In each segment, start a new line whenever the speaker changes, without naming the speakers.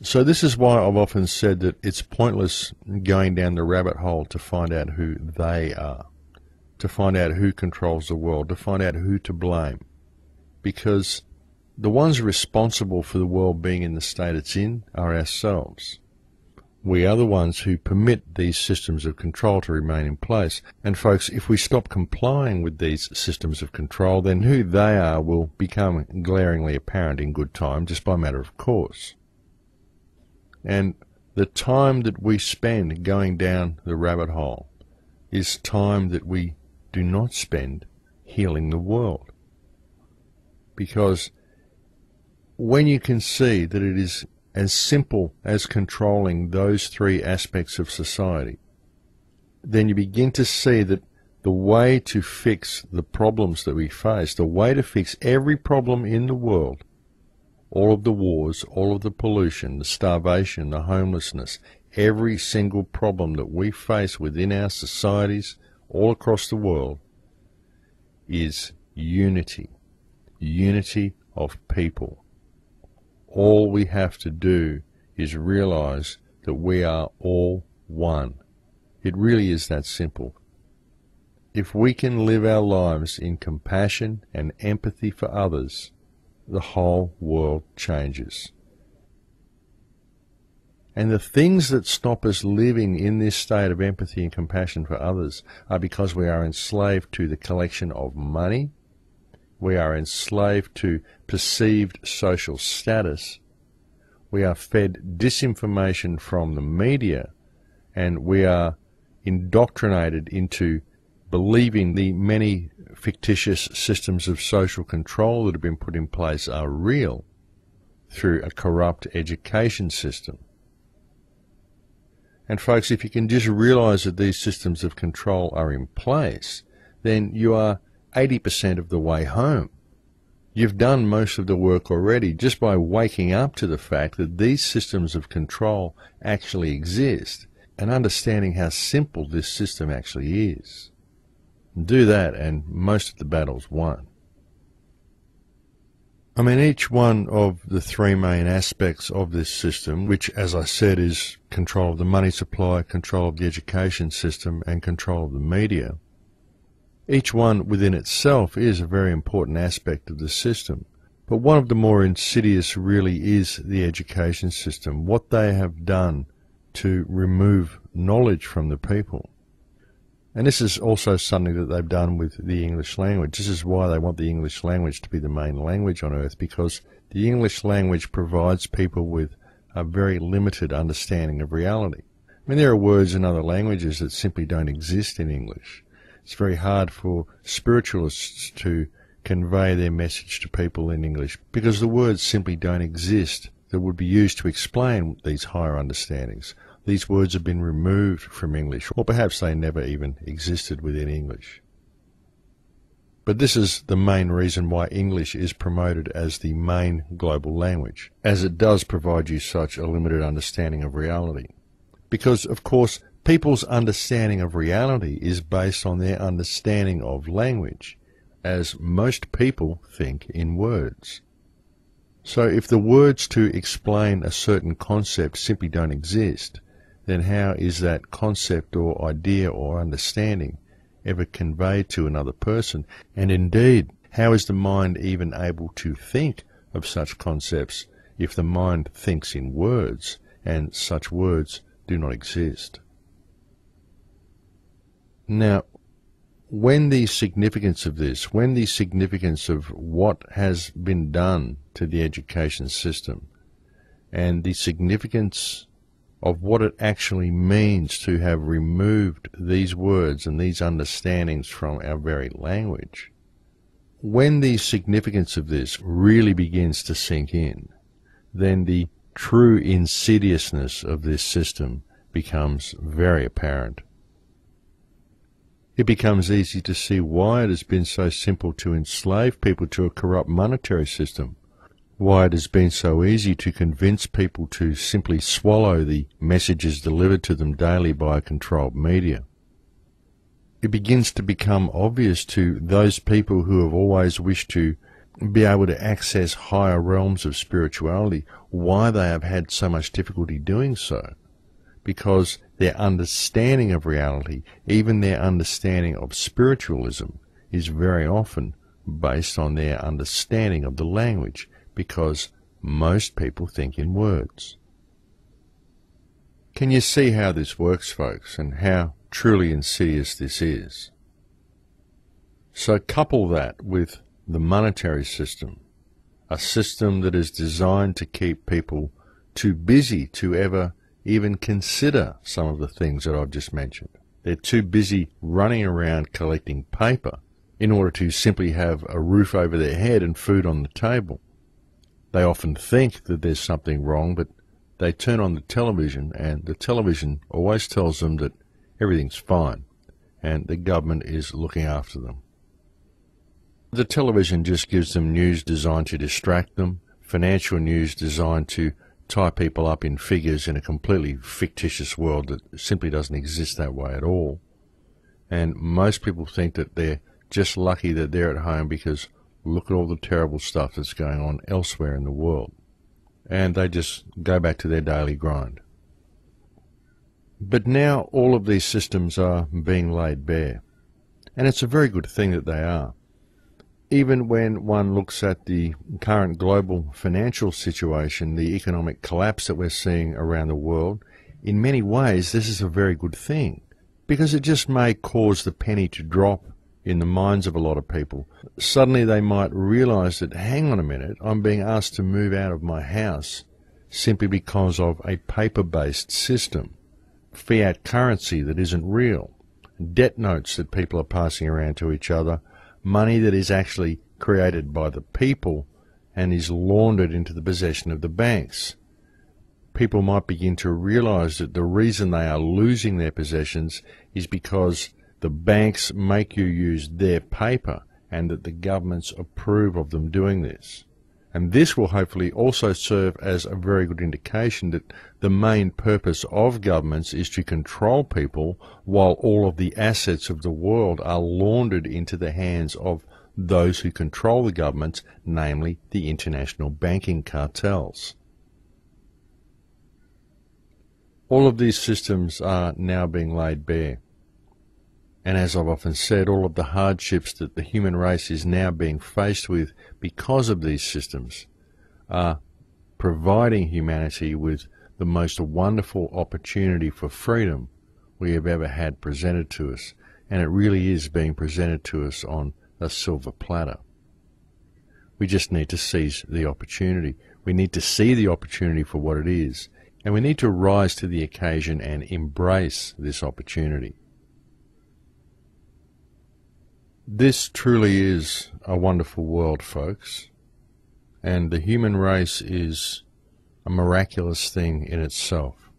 So this is why I've often said that it's pointless going down the rabbit hole to find out who they are, to find out who controls the world, to find out who to blame. Because the ones responsible for the world being in the state it's in are ourselves. We are the ones who permit these systems of control to remain in place. And folks, if we stop complying with these systems of control, then who they are will become glaringly apparent in good time, just by matter of course. And the time that we spend going down the rabbit hole is time that we do not spend healing the world. Because when you can see that it is as simple as controlling those three aspects of society, then you begin to see that the way to fix the problems that we face, the way to fix every problem in the world, all of the wars, all of the pollution, the starvation, the homelessness, every single problem that we face within our societies all across the world is unity. Unity of people. All we have to do is realize that we are all one. It really is that simple. If we can live our lives in compassion and empathy for others, the whole world changes. And the things that stop us living in this state of empathy and compassion for others are because we are enslaved to the collection of money, we are enslaved to perceived social status, we are fed disinformation from the media, and we are indoctrinated into believing the many fictitious systems of social control that have been put in place are real through a corrupt education system. And folks, if you can just realize that these systems of control are in place, then you are 80% of the way home. You've done most of the work already just by waking up to the fact that these systems of control actually exist and understanding how simple this system actually is. Do that and most of the battle's won. I mean, each one of the three main aspects of this system, which, as I said, is control of the money supply, control of the education system, and control of the media, each one within itself is a very important aspect of the system. But one of the more insidious really is the education system, what they have done to remove knowledge from the people. And this is also something that they've done with the English language. This is why they want the English language to be the main language on earth, because the English language provides people with a very limited understanding of reality. I mean, there are words in other languages that simply don't exist in English. It's very hard for spiritualists to convey their message to people in English because the words simply don't exist that would be used to explain these higher understandings. These words have been removed from English, or perhaps they never even existed within English. But this is the main reason why English is promoted as the main global language, as it does provide you such a limited understanding of reality. Because, of course, people's understanding of reality is based on their understanding of language, as most people think in words. So if the words to explain a certain concept simply don't exist, then how is that concept or idea or understanding ever conveyed to another person? And indeed, how is the mind even able to think of such concepts if the mind thinks in words and such words do not exist? Now, when the significance of this, when the significance of what has been done to the education system and the significance of what it actually means to have removed these words and these understandings from our very language, when the significance of this really begins to sink in, then the true insidiousness of this system becomes very apparent. It becomes easy to see why it has been so simple to enslave people to a corrupt monetary system, why it has been so easy to convince people to simply swallow the messages delivered to them daily by a controlled media. It begins to become obvious to those people who have always wished to be able to access higher realms of spirituality. Why they have had so much difficulty doing so? Because their understanding of reality, even their understanding of spiritualism, is very often based on their understanding of the language, because most people think in words. Can you see how this works, folks, and how truly insidious this is? So couple that with the monetary system, a system that is designed to keep people too busy to ever even consider some of the things that I've just mentioned. They're too busy running around collecting paper in order to simply have a roof over their head and food on the table. They often think that there's something wrong, but they turn on the television, and the television always tells them that everything's fine and the government is looking after them. The television just gives them news designed to distract them, financial news designed to tie people up in figures in a completely fictitious world that simply doesn't exist that way at all. And most people think that they're just lucky that they're at home because look at all the terrible stuff that's going on elsewhere in the world. And they just go back to their daily grind. But now all of these systems are being laid bare. And it's a very good thing that they are. Even when one looks at the current global financial situation, the economic collapse that we're seeing around the world, in many ways this is a very good thing, because it just may cause the penny to drop in the minds of a lot of people. Suddenly they might realize that, hang on a minute, I'm being asked to move out of my house simply because of a paper-based system, fiat currency that isn't real, debt notes that people are passing around to each other, money that is actually created by the people and is laundered into the possession of the banks. People might begin to realize that the reason they are losing their possessions is because the banks make you use their paper and that the governments approve of them doing this. And this will hopefully also serve as a very good indication that the main purpose of governments is to control people, while all of the assets of the world are laundered into the hands of those who control the governments, namely the international banking cartels. All of these systems are now being laid bare. And as I've often said, all of the hardships that the human race is now being faced with because of these systems are providing humanity with the most wonderful opportunity for freedom we have ever had presented to us. And it really is being presented to us on a silver platter. We just need to seize the opportunity. We need to see the opportunity for what it is. And we need to rise to the occasion and embrace this opportunity. This truly is a wonderful world, folks, and the human race is a miraculous thing in itself.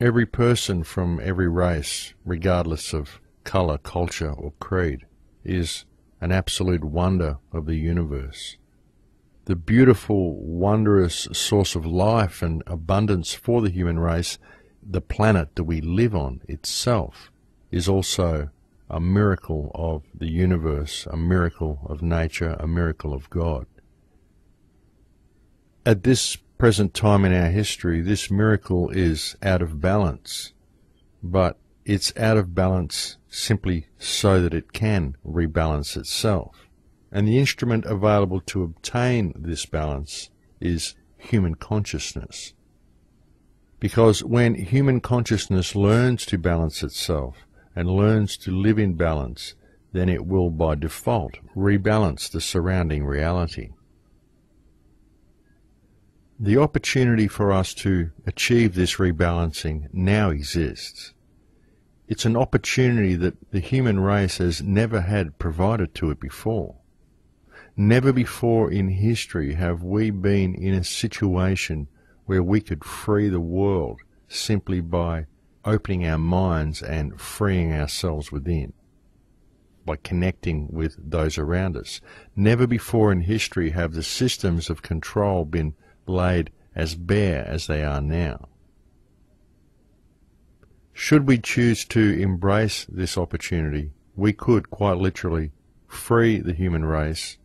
Every person from every race, regardless of colour, culture or creed, is an absolute wonder of the universe. The beautiful, wondrous source of life and abundance for the human race, the planet that we live on itself, is also a miracle of the universe, a miracle of nature, a miracle of God. At this present time in our history, this miracle is out of balance, but it's out of balance simply so that it can rebalance itself. And the instrument available to obtain this balance is human consciousness. Because when human consciousness learns to balance itself, and learns to live in balance, then it will by default rebalance the surrounding reality. The opportunity for us to achieve this rebalancing now exists. It's an opportunity that the human race has never had provided to it before. Never before in history have we been in a situation where we could free the world simply by opening our minds and freeing ourselves within, by connecting with those around us. Never before in history have the systems of control been laid as bare as they are now. Should we choose to embrace this opportunity, we could quite literally free the human race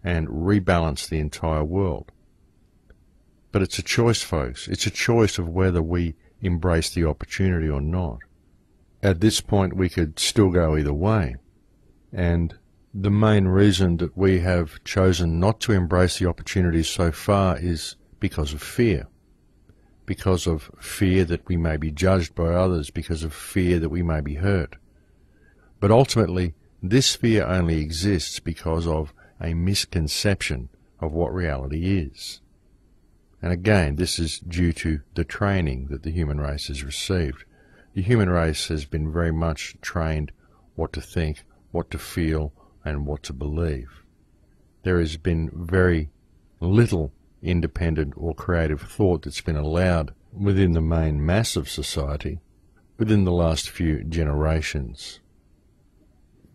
and rebalance the entire world. But it's a choice, folks. It's a choice of whether we embrace the opportunity or not. At this point, we could still go either way. And the main reason that we have chosen not to embrace the opportunity so far is because of fear. Because of fear that we may be judged by others, because of fear that we may be hurt. But ultimately, this fear only exists because of a misconception of what reality is. And again, this is due to the training that the human race has received. The human race has been very much trained what to think, what to feel, and what to believe. There has been very little independent or creative thought that's been allowed within the main mass of society within the last few generations.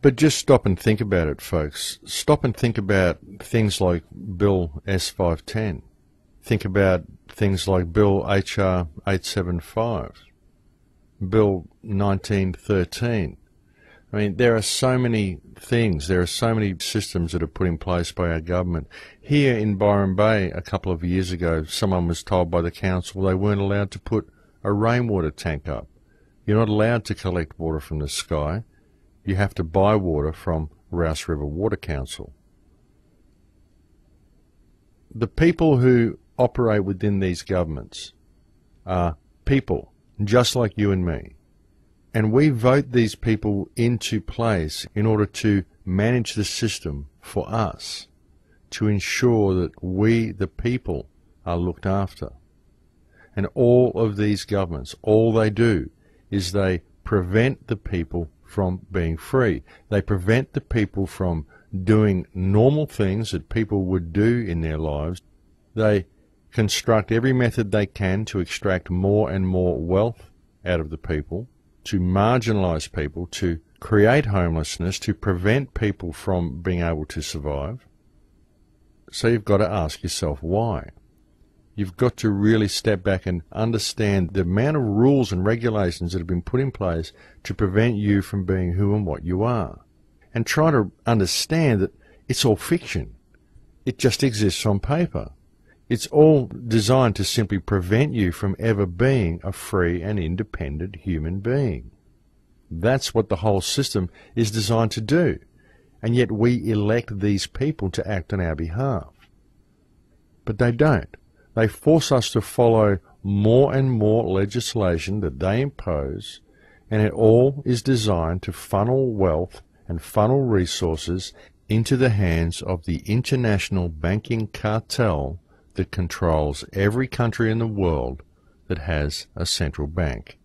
But just stop and think about it, folks. Stop and think about things like Bill S-510. Think about things like Bill HR 875, Bill 1913. I mean, there are so many things, there are so many systems that are put in place by our government. Here in Byron Bay a couple of years ago, someone was told by the council they weren't allowed to put a rainwater tank up. You're not allowed to collect water from the sky. You have to buy water from Rouse River Water Council. The people who operate within these governments are people just like you and me. And we vote these people into place in order to manage the system for us, to ensure that we, the people, are looked after. And all of these governments, all they do is they prevent the people from being free. They prevent the people from doing normal things that people would do in their lives. They construct every method they can to extract more and more wealth out of the people, to marginalise people, to create homelessness, to prevent people from being able to survive. So you've got to ask yourself why. You've got to really step back and understand the amount of rules and regulations that have been put in place to prevent you from being who and what you are. And try to understand that it's all fiction. It just exists on paper. It's all designed to simply prevent you from ever being a free and independent human being. That's what the whole system is designed to do. And yet we elect these people to act on our behalf. But they don't. They force us to follow more and more legislation that they impose, and it all is designed to funnel wealth and funnel resources into the hands of the international banking cartel that controls every country in the world that has a central bank.